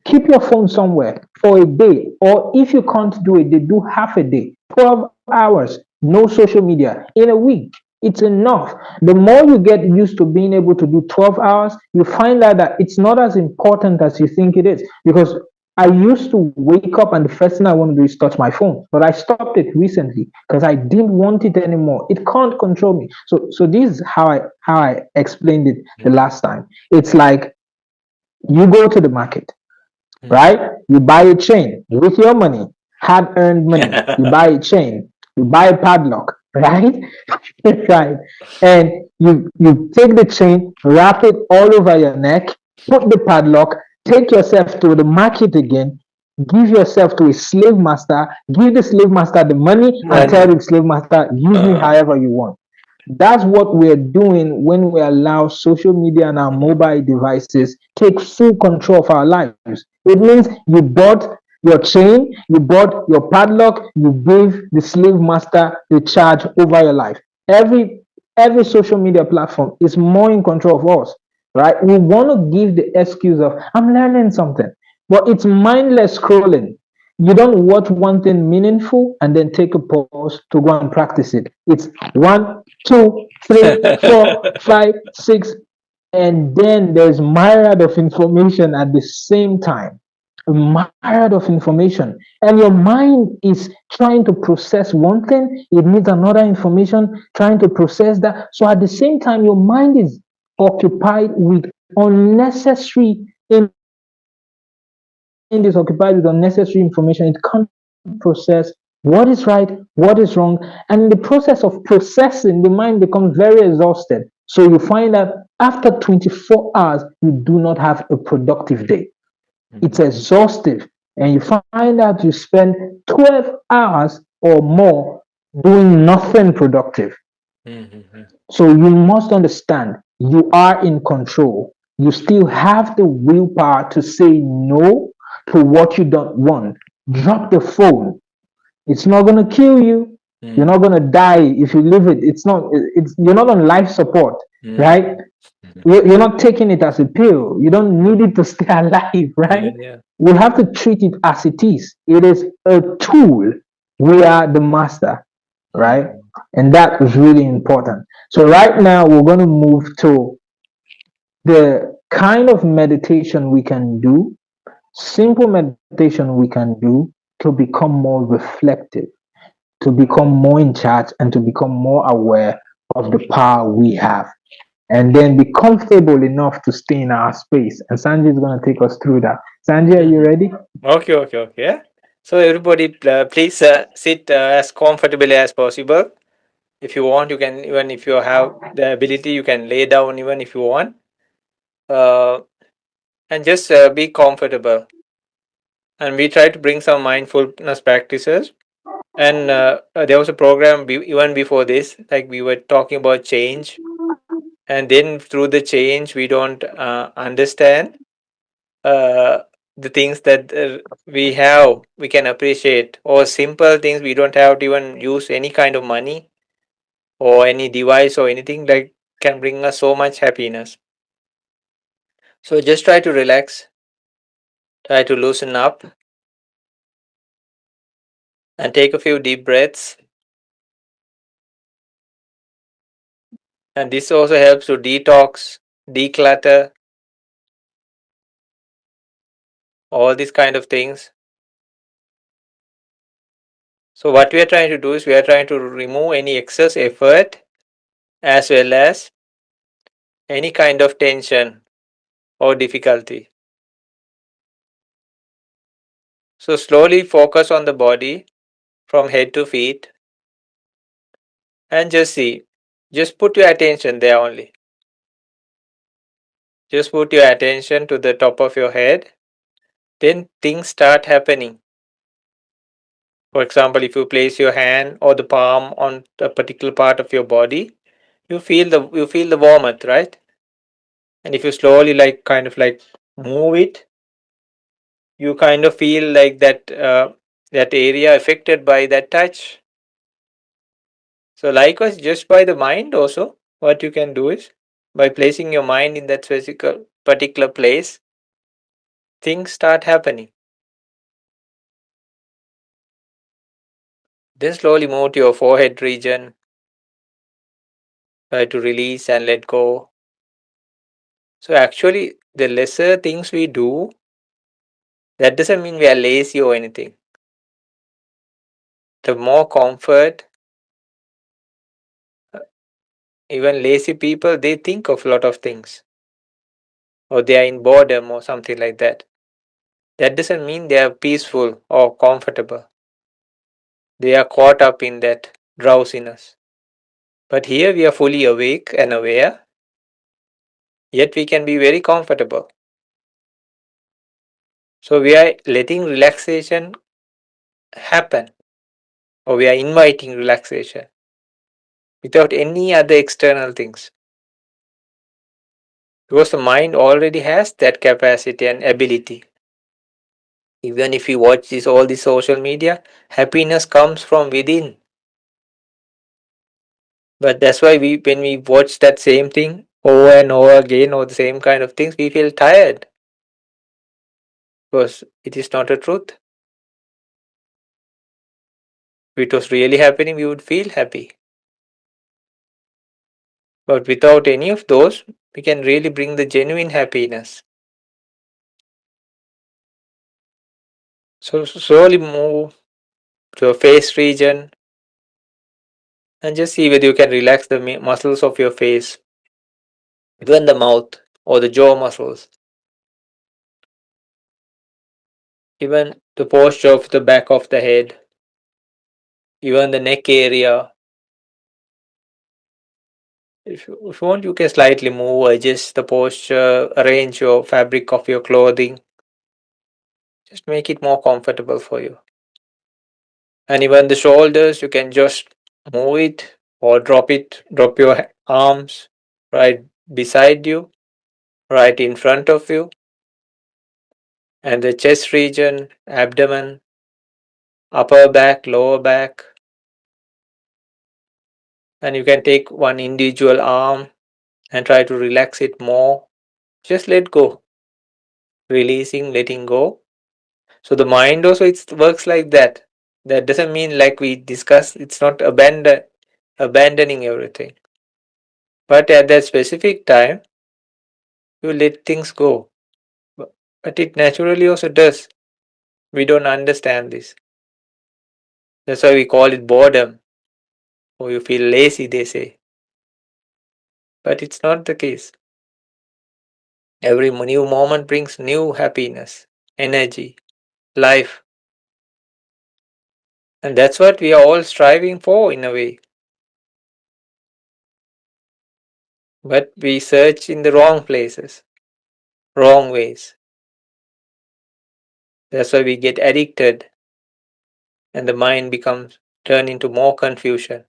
Keep your phone somewhere for a day, or if you can't do it, they do half a day, 12 hours, no social media in a week. It's enough. The more you get used to being able to do 12 hours, you find out that it's not as important as you think it is. Because I used to wake up and the first thing I want to do is touch my phone, but I stopped it recently because I didn't want it anymore. It can't control me. So this is how I explained it the mm, last time. It's like you go to the market, mm. right? You buy a chain with your money, hard earned money. You buy a chain, you buy a padlock, right? Right. And you take the chain, wrap it all over your neck, put the padlock, take yourself to the market again, Give yourself to a slave master, give the slave master the money, and tell Money. the slave master, use me Uh, however you want. That's what we're doing when we allow social media and our mobile devices take full control of our lives. It means you bought your chain, you bought your padlock, you gave the slave master the charge over your life. Every every social media platform is more in control of us, right? We want to give the excuse of I'm learning something, but it's mindless scrolling. You don't watch one thing meaningful and then take a pause to go and practice it. It's one, two, three, four, five, six, and then there's myriad of information at the same time. A myriad of information, and your mind is trying to process one thing, it needs another information, trying to process that. So at the same time, your mind is occupied with unnecessary information. And when your mind is occupied with unnecessary information, it can't process what is right, what is wrong. And in the process of processing, the mind becomes very exhausted. So you find that after 24 hours, you do not have a productive day. It's exhaustive. And you find out you spend 12 hours or more doing nothing productive. So you must understand you are in control. You still have the willpower to say no to what you don't want. Drop the phone. It's not going to kill you. You're not going to die if you leave it. It's not. It's you're not on life support, right? You're not taking it as a pill. You don't need it to stay alive, right? yeah, yeah. We have to treat it as it is. It is a tool. We are the master, right? Mm. And that is really important. So right now we're going to move to the kind of meditation we can do, simple meditation we can do to become more reflective, to become more in charge, and to become more aware of the power we have. And then be comfortable enough to stay in our space. And Sanjay is going to take us through that. Sanjay, are you Mhm. ready? Okay, okay, okay. Yeah. So everybody, please sit as comfortably as possible. If you want, you can, even if you have the ability, you can lay down even if you want. Uh, and just be comfortable. And we try to bring some mindfulness practices. And there was a program even before this, like we were talking about change. And then through the change, we don't understand uh, the things that we can appreciate, or simple things we don't have to even use any kind of money or any device or anything like can bring us so much happiness. So just try to relax, try to loosen up, and take a few deep breaths. And this also helps to detox, declutter, all these kind of things. So what we are trying to do is we are trying to remove any excess effort as well as any kind of tension or difficulty. So slowly focus on the body from head to feet and just see. Just put your attention there only. Just put your attention to the top of your head. Then things start happening. For example, if you place your hand or the palm on a particular part of your body, you feel the warmth, right? And if you slowly like kind of like move it, you kind of feel like that area affected by that touch. So likewise, just by the mind also, what you can do is by placing your mind in that physical particular place, things start happening. Then slowly move to your forehead region, try to release and let go. So actually, the lesser things we do, that doesn't mean we are lazy or anything. The more comfort, even lazy people, they think of a lot of things, or they are in boredom or something like that. That doesn't mean they are peaceful or comfortable. They are caught up in that drowsiness. But here we are fully awake and aware, yet we can be very comfortable. So we are letting relaxation happen, or we are inviting relaxation without any other external things. Because the mind already has that capacity and ability. Even if you watch this all the social media, happiness comes from within. But that's why when we watch that same thing over and over again, or the same kind of things, we feel tired because it is not a truth. If it was really happening, we would feel happy. But without any of those, we can really bring the genuine happiness. So slowly move to your face region and just see whether you can relax the muscles of your face, even the mouth or the jaw muscles, even the posture of the back of the head, even the neck area. If you want, you can slightly move, adjust the posture, arrange your fabric of your clothing. Just make it more comfortable for you. And even the shoulders, you can just move it or drop it, drop your arms right beside you, right in front of you, and the chest region, abdomen, upper back, lower back. And you can take one individual arm and try to relax it more. Just let go, releasing, letting go. So the mind also it works like that. That doesn't mean like we discussed, it's not abandoning everything. But at that specific time, you let things go. But it naturally also does. We don't understand this. That's why we call it boredom. Or you feel lazy, they say. But it's not the case. Every new moment brings new happiness, energy, life. And that's what we are all striving for in a way. But we search in the wrong places, wrong ways. That's why we get addicted and the mind becomes turned into more confusion.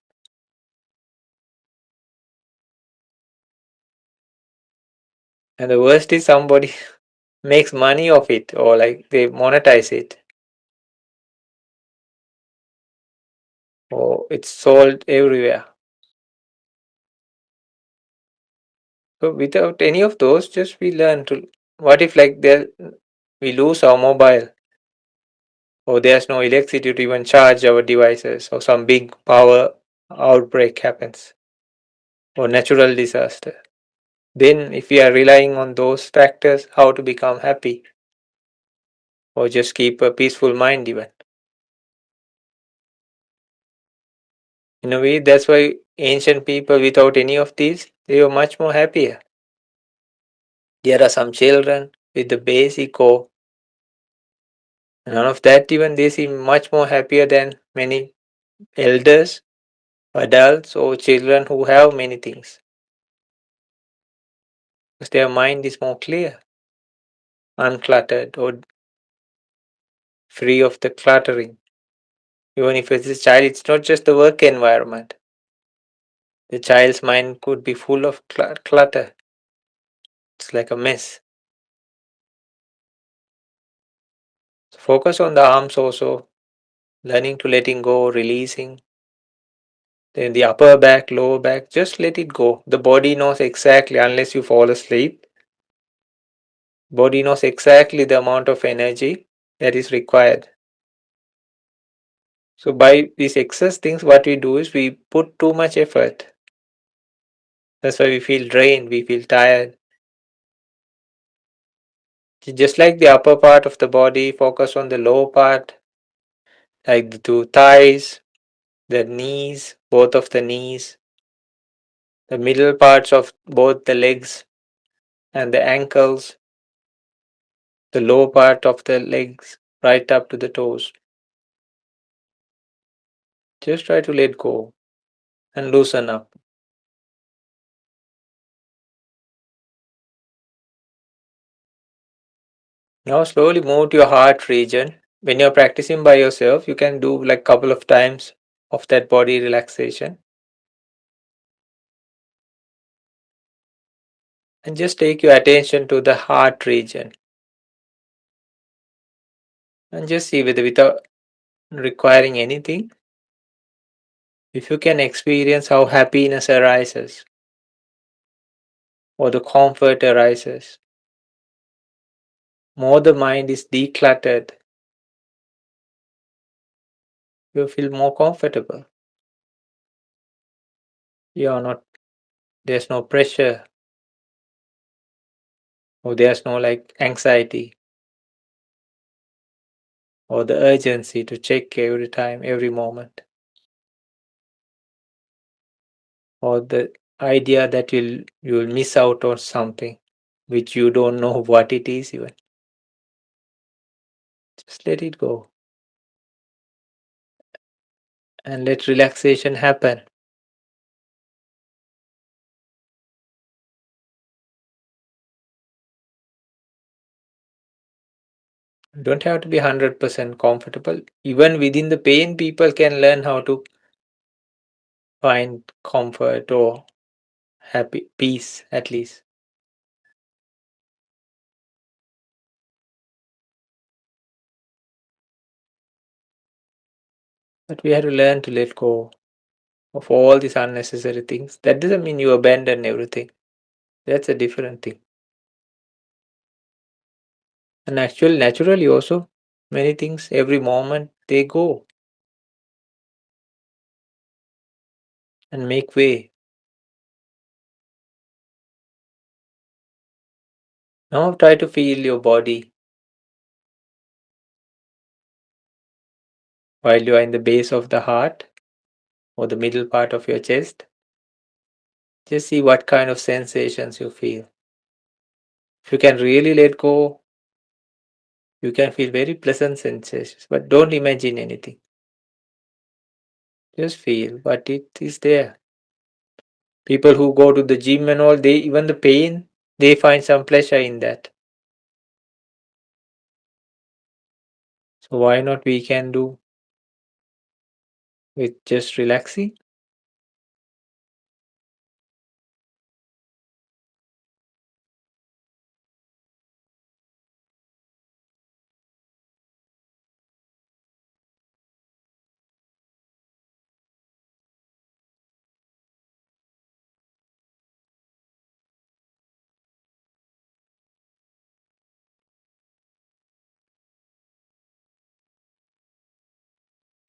And the worst is somebody makes money of it or like they monetize it or it's sold everywhere. So without any of those, just we learn to what if like there we lose our mobile or there's no electricity to even charge our devices or some big power outbreak happens or natural disaster. Then if we are relying on those factors, how to become happy or just keep a peaceful mind even. In a way, that's why ancient people without any of these, they were much more happier. There are some children with the basic core. None of that even they seem much more happier than many elders, adults or children who have many things. Because their mind is more clear, uncluttered or free of the cluttering. Even if it's a child, it's not just the work environment. The child's mind could be full of clutter. It's like a mess. So focus on the arms also, learning to letting go, releasing. Then the upper back, lower back, just let it go. The body knows exactly, unless you fall asleep, body knows exactly the amount of energy that is required. So by these excess things, what we do is we put too much effort. That's why we feel drained, we feel tired. Just like the upper part of the body, focus on the lower part, like the two thighs, the knees, both of the knees, the middle parts of both the legs and the ankles, the lower part of the legs, right up to the toes. Just try to let go and loosen up. Now slowly move to your heart region. When you're practicing by yourself, you can do like couple of times of that body relaxation and just take your attention to the heart region and just see whether without requiring anything, if you can experience how happiness arises or the comfort arises. More the mind is decluttered, you feel more comfortable. You are not, there's no pressure or there's no like anxiety or the urgency to check every time, every moment, or the idea that you'll miss out on something which you don't know what it is even. Just let it go and let relaxation happen. You don't have to be 100% comfortable. Even within the pain, people can learn how to find comfort or happy peace at least. But we have to learn to let go of all these unnecessary things. That doesn't mean you abandon everything. That's a different thing. And actually, naturally also, many things every moment they go and make way. Now try to feel your body while you are in the base of the heart or the middle part of your chest. Just see what kind of sensations you feel. If you can really let go, you can feel very pleasant sensations, but don't imagine anything. Just feel what it is there. People who go to the gym and all, they even the pain, they find some pleasure in that. So why not we can do with just relaxing?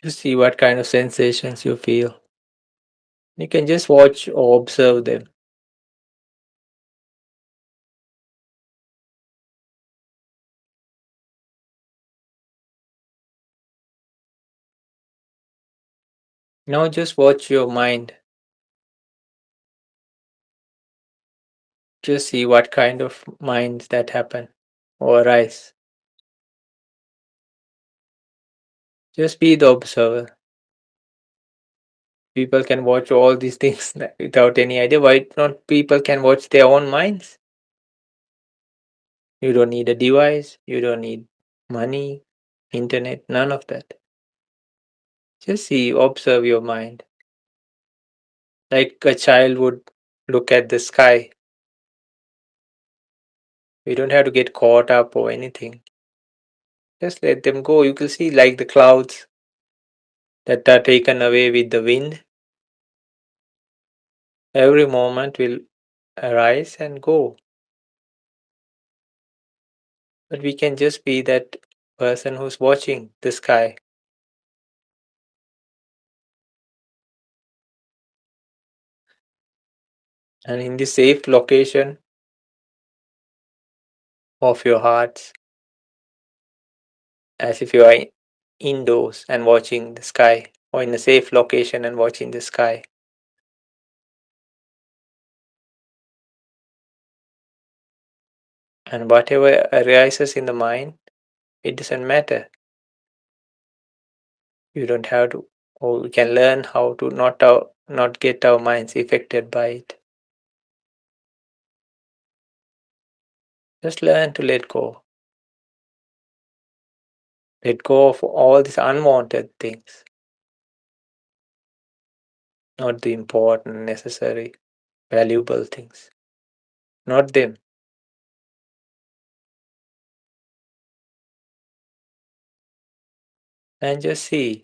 Just see what kind of sensations you feel. You can just watch or observe them. Now just watch your mind. Just see what kind of minds that happen or arise. Just be the observer. People can watch all these things without any idea. Why not people can watch their own minds? You don't need a device, you don't need money, internet, none of that. Just see, observe your mind. Like a child would look at the sky. You don't have to get caught up or anything. Just let them go. You can see like the clouds that are taken away with the wind. Every moment will arise and go. But we can just be that person who's watching the sky. And in the safe location of your hearts, as if you are indoors and watching the sky, or in a safe location and watching the sky. And whatever arises in the mind, it doesn't matter. You don't have to, or we can learn how to not get our minds affected by it. Just learn to let go. Let go of all these unwanted things, not the important, necessary, valuable things, not them. And just see,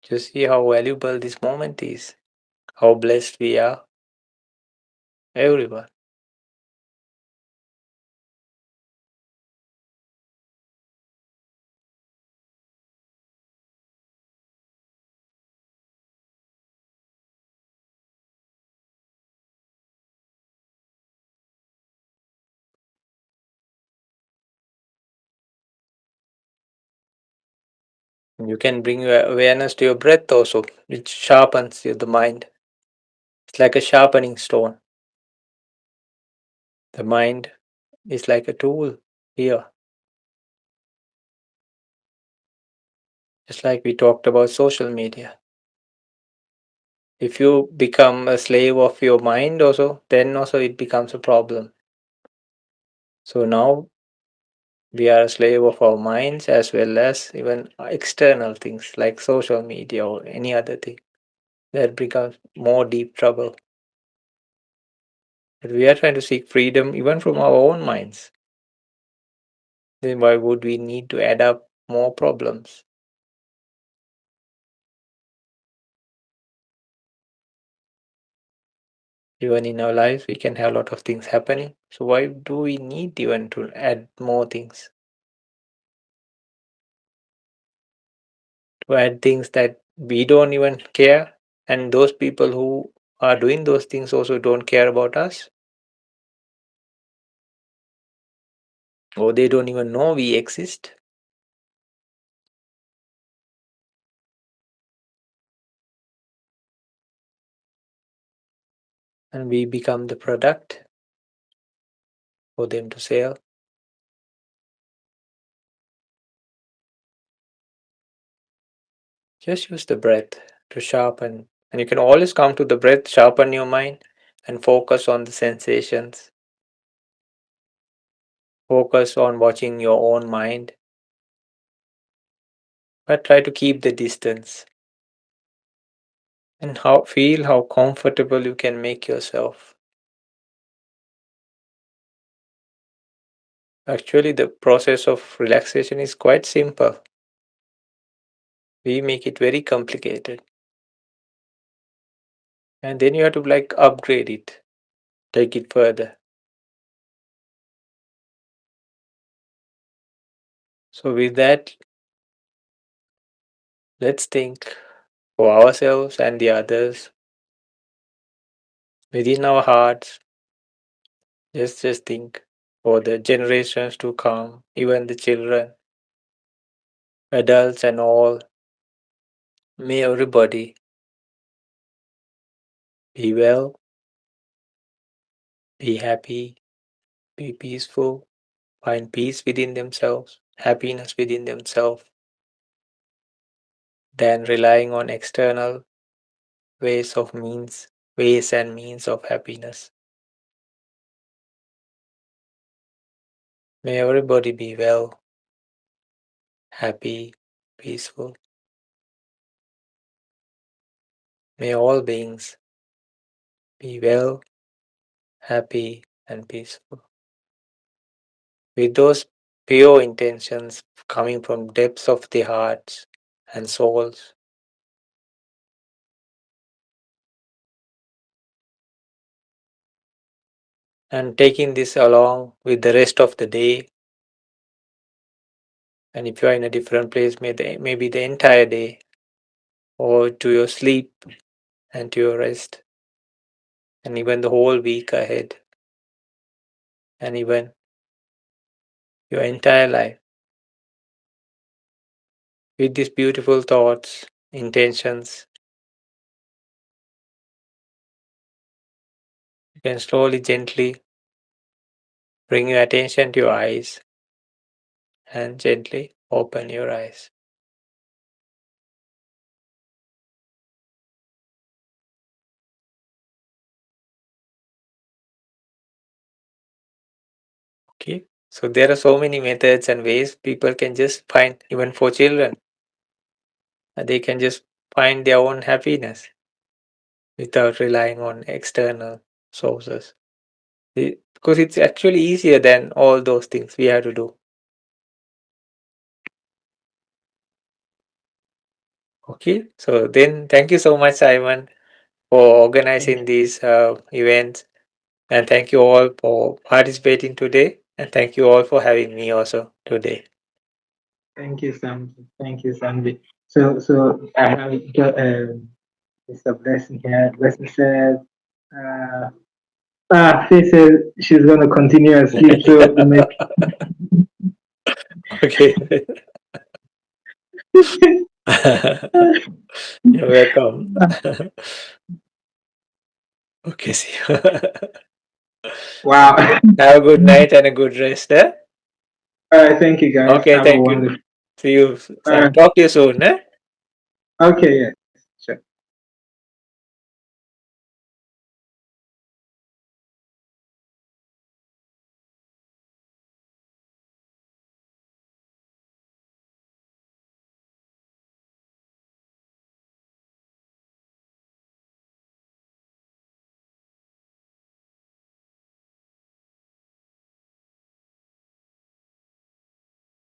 just see how valuable this moment is, how blessed we are, everyone. You can bring your awareness to your breath also, which sharpens the mind. It's like a sharpening stone. The mind is like a tool here, just like we talked about social media. If you become a slave of your mind also, then also it becomes a problem. So now we are a slave of our minds as well as even external things like social media or any other thing. That becomes more deep trouble. But we are trying to seek freedom even from our own minds. Then why would we need to add up more problems? Even in our lives, we can have a lot of things happening. So why do we need even to add more things? To add things that we don't even care, and those people who are doing those things also don't care about us, or they don't even know we exist. And we become the product for them to sell. Just use the breath to sharpen. And you can always come to the breath, sharpen your mind, and focus on the sensations. Focus on watching your own mind, but try to keep the distance. And feel how comfortable you can make yourself. Actually, the process of relaxation is quite simple. We make it very complicated. And then you have to like upgrade it, take it further. So, with that, let's think for ourselves and the others within our hearts. Just think for the generations to come, even the children, adults, and all. May everybody be well, be happy, be peaceful, find peace within themselves, happiness within themselves, than relying on external ways and means of happiness. May everybody be well, happy, peaceful. May all beings be well, happy, and peaceful. With those pure intentions coming from depths of the hearts and souls, and taking this along with the rest of the day. And if you are in a different place, maybe the entire day, or to your sleep and to your rest, and even the whole week ahead, and even your entire life. With these beautiful thoughts, intentions, you can slowly, gently bring your attention to your eyes and gently open your eyes. Okay. So there are so many methods and ways people can just find, even for children, they can just find their own happiness without relying on external sources. Because it's actually easier than all those things we have to do. Okay. So then, thank you so much, Simon, for Thank organizing you. these events. And thank you all for participating today. And thank you all for having me also today. Thank you, Sam. Thank you, Sandy. So I have got Mr. Blessing here. Blessing says, uh, Faith says she's gonna continue her sleep. So maybe Okay. You're welcome. Okay, see you. wow. Have a good night and a good rest. Eh? All right, thank you guys. Okay, Have a thank you. wonderful. See you. All right. Talk to you soon. Eh? Okay, yeah.